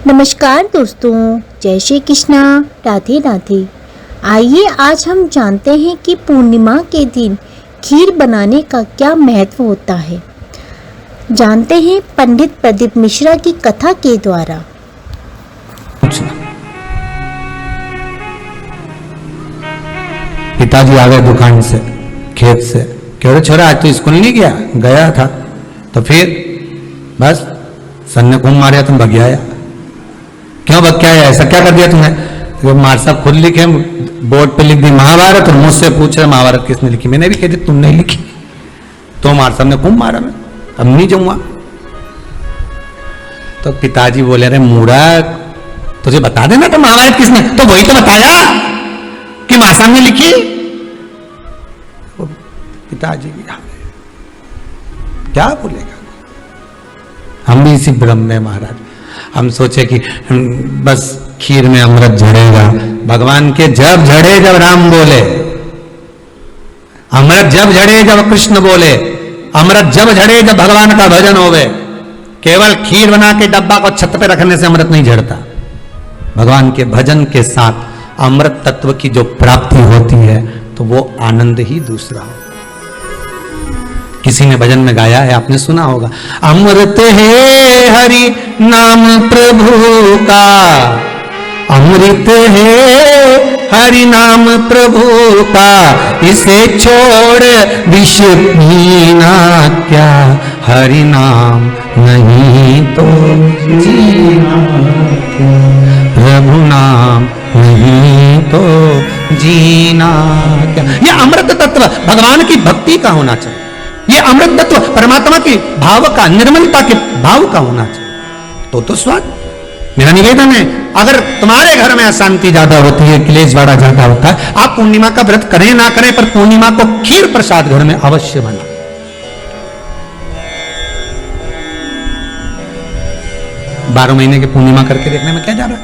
नमस्कार दोस्तों, जय श्री कृष्णा, राधे राधे। आइए आज हम जानते हैं कि पूर्णिमा के दिन खीर बनाने का क्या महत्व होता है। जानते हैं पंडित प्रदीप मिश्रा की कथा के द्वारा। पिताजी आ गए दुकान से, खेत से, कह रहे छोरा आज तो स्कूल नहीं गया? गया था। तो फिर बस सन ने कुम मारा, तुम भग आया। क्यों भग के आया? ऐसा क्या कर दिया तुमने? तो मार साहब खुद लिखे, बोर्ड पे लिख दी महाभारत, और मुझसे पूछ रहे महाभारत किसने लिखी। मैंने भी कह दी तुमने लिखी। तो मार साहब ने कुम मारा, मैं अब नहीं जाऊंगा। तो पिताजी बोले अरे मूर्ख, तुझे बता देना तो महाभारत किसने, तो वही तो बताया कि मार साहब ने लिखी। पिताजी भी क्या बोलेगा। हम भी इसी भ्रम में महाराज, हम सोचे कि बस खीर में अमृत झड़ेगा। भगवान के जब झड़े जब राम बोले, अमृत जब झड़े जब कृष्ण बोले, अमृत जब झड़े जब भगवान का भजन होवे। केवल खीर बना के डब्बा को छत पे रखने से अमृत नहीं झड़ता। भगवान के भजन के साथ अमृत तत्व की जो प्राप्ति होती है तो वो आनंद ही दूसरा हो। किसी ने भजन में गाया है, आपने सुना होगा, अमृत है हरि नाम प्रभु का, अमृत है हरि नाम प्रभु का, इसे छोड़ विष पीना क्या, हरि नाम नहीं तो जीना क्या, प्रभु नाम नहीं तो जीना क्या। यह अमृत तत्व भगवान की भक्ति का होना चाहिए। ये अमृत तत्व परमात्मा के भाव का, निर्मलता के भाव का होना चाहिए। तो स्वाद। मेरा निवेदन है, अगर तुम्हारे घर में अशांति ज्यादा होती है, क्लेश बड़ा ज्यादा होता है, आप पूर्णिमा का व्रत करें ना करें, पर पूर्णिमा को खीर प्रसाद घर में अवश्य बना। 12 महीने की पूर्णिमा करके देखने में क्या जा रहा है?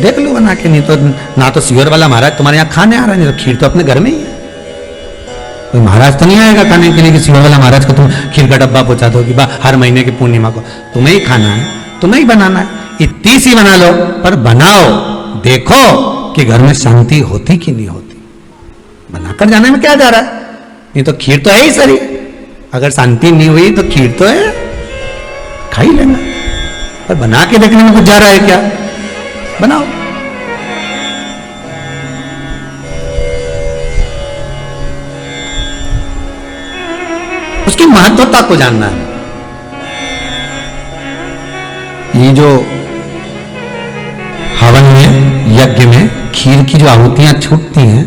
देख लो बना के। नहीं तो ना तो सियोर वाला महाराज तुम्हारे यहाँ खाने आ रहा है, नहीं तो खीर तो अपने घर में ही है। कोई महाराज तो नहीं आएगा खाने के लिए कि सियोर वाला महाराज को तुम खीर का डब्बा पहुंचा दो कि हर महीने की पूर्णिमा को तुम्हें ही खाना है, तुम्हें ही बनाना है। इतनी सी बना लो, पर बनाओ, देखो कि घर में शांति होती कि नहीं होती। बनाकर जाने में क्या जा रहा है? नहीं तो खीर तो है ही सरी। अगर शांति नहीं हुई तो खीर तो है, खा ही लेना। पर बना के देखने में कुछ जा रहा है क्या? बनाओ। उसकी महत्वता को जानना है। ये जो हवन में, यज्ञ में खीर की जो आहुतियां छूटती हैं,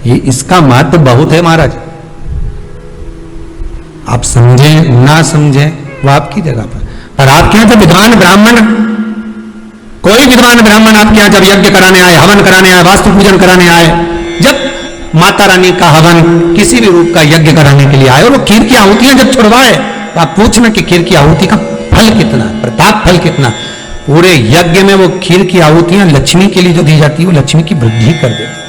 ये इसका महत्व बहुत है महाराज। आप समझे ना समझे वो आपकी जगह पर आपके यहां जब विद्वान ब्राह्मण, कोई विद्वान ब्राह्मण आपके यहां जब यज्ञ कराने आए, हवन कराने आए, वास्तु पूजन कराने आए, जब माता रानी का हवन, किसी भी रूप का यज्ञ कराने के लिए आए और वो खीर की आहुतियां जब छुड़वाए, तो आप पूछना कि खीर की आहुति का फल कितना, प्रताप फल कितना। पूरे यज्ञ में वो खीर की आहुतियां लक्ष्मी के लिए जो दी जाती है, वो लक्ष्मी की वृद्धि कर देती है।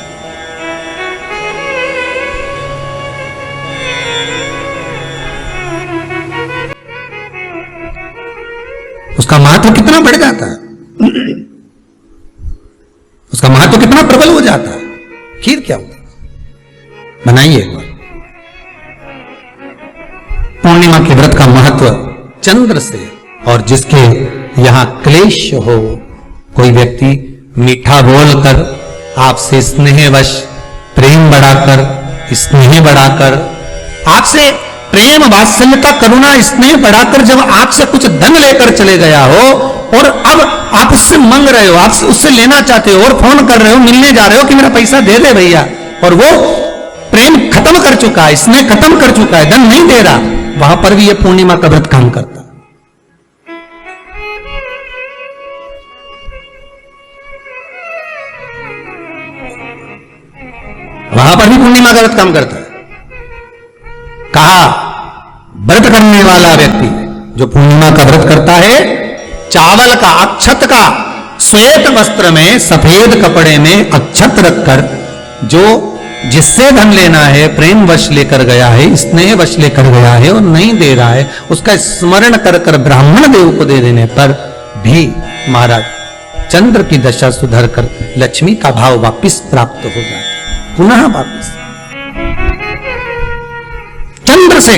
उसका महत्व कितना बढ़ जाता है, उसका महत्व कितना प्रबल हो जाता है। खीर क्या होती है? बनाइए एक बार। पूर्णिमा के व्रत का महत्व चंद्र से, और जिसके यहां क्लेश हो, कोई व्यक्ति मीठा बोलकर, आपसे स्नेहवश, प्रेम बढ़ाकर, स्नेह बढ़ाकर, आपसे प्रेम वात्सल्यता करुणा स्नेह बढ़ाकर जब आपसे कुछ धन लेकर चले गया हो, और अब आप उससे मांग रहे हो, आप उससे लेना चाहते हो, और फोन कर रहे हो, मिलने जा रहे हो कि मेरा पैसा दे दे भैया, और वो प्रेम खत्म कर चुका है, स्नेह खत्म कर चुका है, धन नहीं दे रहा, वहां पर भी ये पूर्णिमा का व्रत काम करता। वहां पर भी पूर्णिमा का व्रत काम करता है। कहा व्रत करने वाला व्यक्ति जो पूर्णिमा का व्रत करता है, चावल का, अक्षत का, श्वेत वस्त्र में, सफेद कपड़े में अक्षत रखकर जो जिससे धन लेना है प्रेम वश लेकर गया है, स्नेह वश लेकर गया है और नहीं दे रहा है, उसका स्मरण कर कर ब्राह्मण देव को दे देने पर भी महाराज चंद्र की दशा सुधर कर लक्ष्मी का भाव वापिस प्राप्त हो जाता, पुनः वापिस। चंद्र से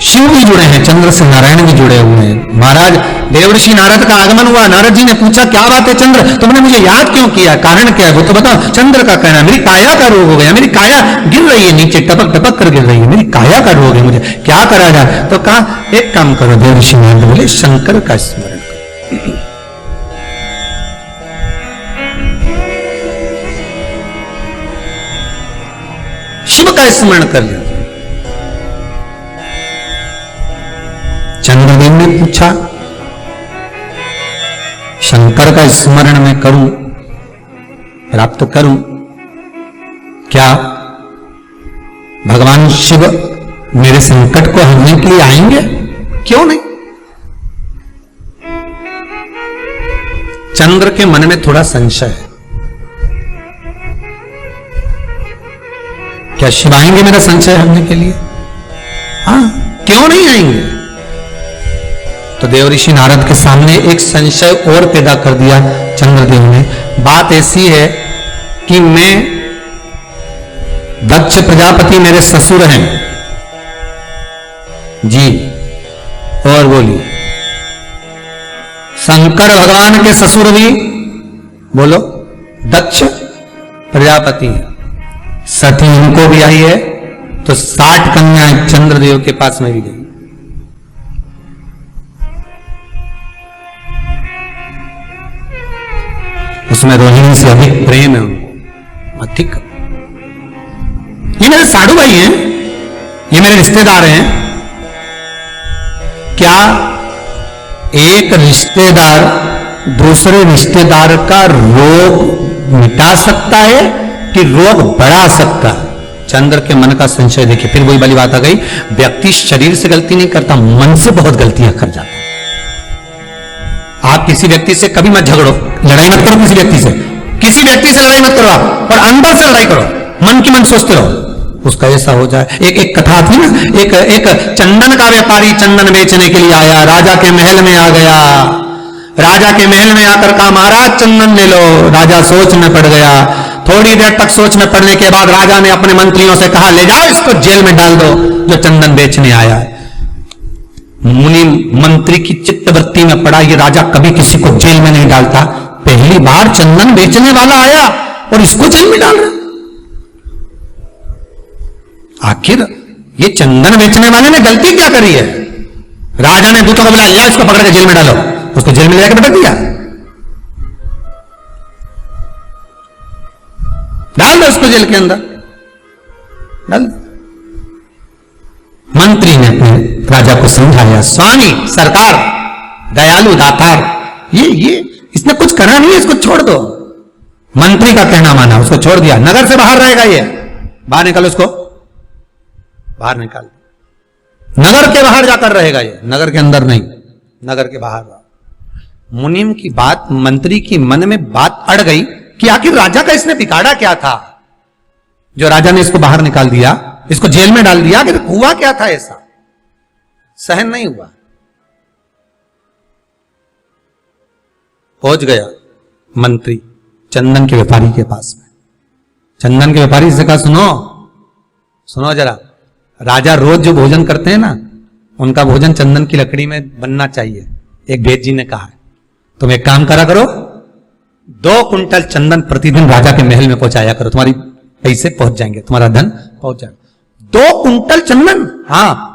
शिव भी जुड़े हैं, चंद्र से नारायण भी जुड़े हुए हैं। महाराज देवर्षि नारद का आगमन हुआ, नारद जी ने पूछा क्या बात है चंद्र, तुमने मुझे याद क्यों किया, कारण क्या है वो तो बताओ। चंद्र का कहना मेरी काया का रोग हो गया, मेरी काया गिर रही है नीचे, टपक टपक कर गिर रही है, मेरी काया का रोग है, मुझे क्या करा जाए। तो कहा एक काम करो, देवर्षि नारद बोले शंकर का स्मरण करो। शिव का स्मरण कर लिया। चंद्रदेव ने पूछा शंकर का स्मरण मैं करूं, प्राप्त करूं, क्या भगवान शिव मेरे संकट को हरने के लिए आएंगे? क्यों नहीं। चंद्र के मन में थोड़ा संशय है, क्या शिव आएंगे मेरा संशय हरने के लिए? हाँ, क्यों नहीं आएंगे। तो देवऋषि नारद के सामने एक संशय और पैदा कर दिया चंद्रदेव ने। बात ऐसी है कि मैं दक्ष प्रजापति मेरे ससुर हैं जी, और बोलिए शंकर भगवान के ससुर भी बोलो दक्ष प्रजापति हैं, सती उनको भी आई है, तो 60 कन्याएं चंद्रदेव के पास में भी गई। उसमें रोहिणी से अधिक प्रेम है उनको, अधिक। ये मेरे साधु भाई हैं, ये मेरे रिश्तेदार हैं। क्या एक रिश्तेदार दूसरे रिश्तेदार का रोग मिटा सकता है कि रोग बढ़ा सकता है? चंद्र के मन का संशय देखिए। फिर वही वाली बात आ गई, व्यक्ति शरीर से गलती नहीं करता, मन से बहुत गलतियां कर जाता है। आप किसी व्यक्ति से कभी मत झगड़ो, लड़ाई मत करो किसी व्यक्ति से, किसी व्यक्ति से लड़ाई मत करो आप, और अंदर से लड़ाई करो, मन की मन सोचते रहो उसका ऐसा हो जाए। एक कथा थी ना, एक चंदन का व्यापारी चंदन बेचने के लिए आया, राजा के महल में आ गया। राजा के महल में आकर कहा महाराज चंदन ले लो। राजा सोच में पड़ गया। थोड़ी देर तक सोच में पड़ने के बाद राजा ने अपने मंत्रियों से कहा ले जाओ इसको जेल में डाल दो जो चंदन बेचने आया है। मुनि मंत्री की चित्तवृत्ति में पड़ा, ये राजा कभी किसी को जेल में नहीं डालता, पहली बार चंदन बेचने वाला आया और इसको जेल में डाल रहा। आखिर ये चंदन बेचने वाले ने गलती क्या करी है? राजा ने दूतों को बोला ले इसको पकड़ के जेल में डालो, उसको जेल में ले जाकर पटक दिया, डाल दो उसको जेल के अंदर, डाल दो। मंत्री ने अपने राजा को समझाया, स्वामी सरकार दयालु दातार, ये इसने कुछ करा नहीं है, इसको छोड़ दो। मंत्री का कहना माना, उसको छोड़ दिया। नगर से बाहर रहेगा ये, बाहर निकालो उसको, बाहर निकाल। नगर के बाहर जाकर रहेगा ये, नगर के अंदर नहीं, नगर के बाहर। मुनिम की बात, मंत्री की मन में बात अड़ गई कि आखिर राजा का इसने बिगाड़ा क्या था जो राजा ने इसको बाहर निकाल दिया, इसको जेल में डाल दिया। आखिर हुआ क्या था ऐसा? सहन नहीं हुआ। पहुंच गया मंत्री चंदन के व्यापारी के पास में। चंदन के व्यापारी से कहा सुनो सुनो जरा, राजा रोज जो भोजन करते हैं ना, उनका भोजन चंदन की लकड़ी में बनना चाहिए। एक वेद जी ने कहा है, तुम एक काम करा करो, 2 कुंटल चंदन प्रतिदिन राजा के महल में पहुंचाया करो, तुम्हारी पैसे पहुंच जाएंगे, तुम्हारा धन पहुंच जाएगा। 2 कुंटल चंदन, हाँ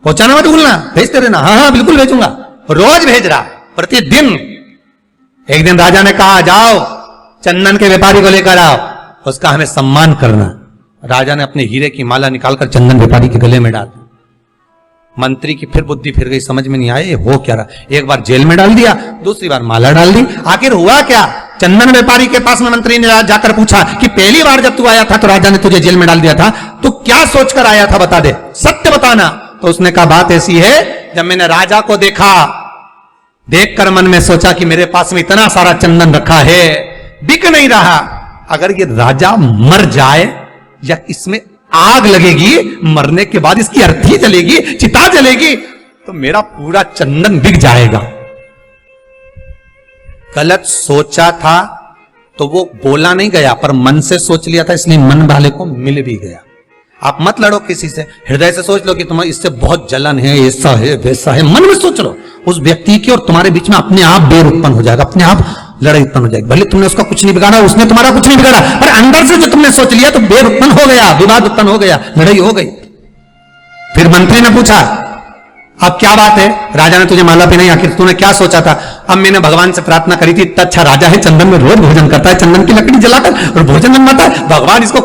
पहुंचाना मत भूलना, भेजते रहना। हाँ हाँ बिल्कुल भेजूंगा। रोज भेज रहा, प्रतिदिन। एक दिन राजा ने कहा जाओ चंदन के व्यापारी को लेकर आओ, उसका हमें सम्मान करना। राजा ने अपने हीरे की माला निकालकर चंदन व्यापारी के गले में डाल दी। मंत्री की फिर बुद्धि फिर गई, समझ में नहीं आए हो क्या रहा। एक बार जेल में डाल दिया, दूसरी बार माला डाल दी। आखिर हुआ क्या? चंदन व्यापारी के पास में मंत्री ने जाकर पूछा कि पहली बार जब तू आया था तो राजा ने तुझे जेल में डाल दिया था, तू क्या सोचकर आया था, बता दे, सत्य बताना। तो उसने कहा बात ऐसी है, जब मैंने राजा को देखा, देखकर मन में सोचा कि मेरे पास में इतना सारा चंदन रखा है, बिक नहीं रहा, अगर ये राजा मर जाए या इसमें आग लगेगी, मरने के बाद इसकी अर्थी जलेगी, चिता जलेगी, तो मेरा पूरा चंदन बिक जाएगा। गलत सोचा था तो वो बोला नहीं गया, पर मन से सोच लिया था, इसलिए मन वाले को मिल भी गया। आप मत लड़ो किसी से, हृदय से सोच लो कि तुम्हें इससे बहुत जलन है, ऐसा है वैसा है, मन में सोच लो उस व्यक्ति की, और तुम्हारे बीच में अपने आप बैर उत्पन्न हो जाएगा, अपने आप लड़ाई उत्पन्न हो जाएगी। भले तुमने उसका कुछ नहीं बिगाड़ा, उसने तुम्हारा कुछ नहीं बिगाड़ा, पर अंदर से जो तुमने सोच लिया तो बैर उत्पन्न हो गया, विवाद उत्पन्न हो गया, लड़ाई हो गई। फिर मंत्री ने पूछा, अब क्या बात है? राजा ने तुझे माला पहनाई, आखिर तूने क्या सोचा था? अब मैंने भगवान से प्रार्थना करी थी, इतना अच्छा राजा है, चंदन में रोज भोजन करता है, चंदन की लकड़ी जलाकर और भोजन बनवाता है, भगवान इसको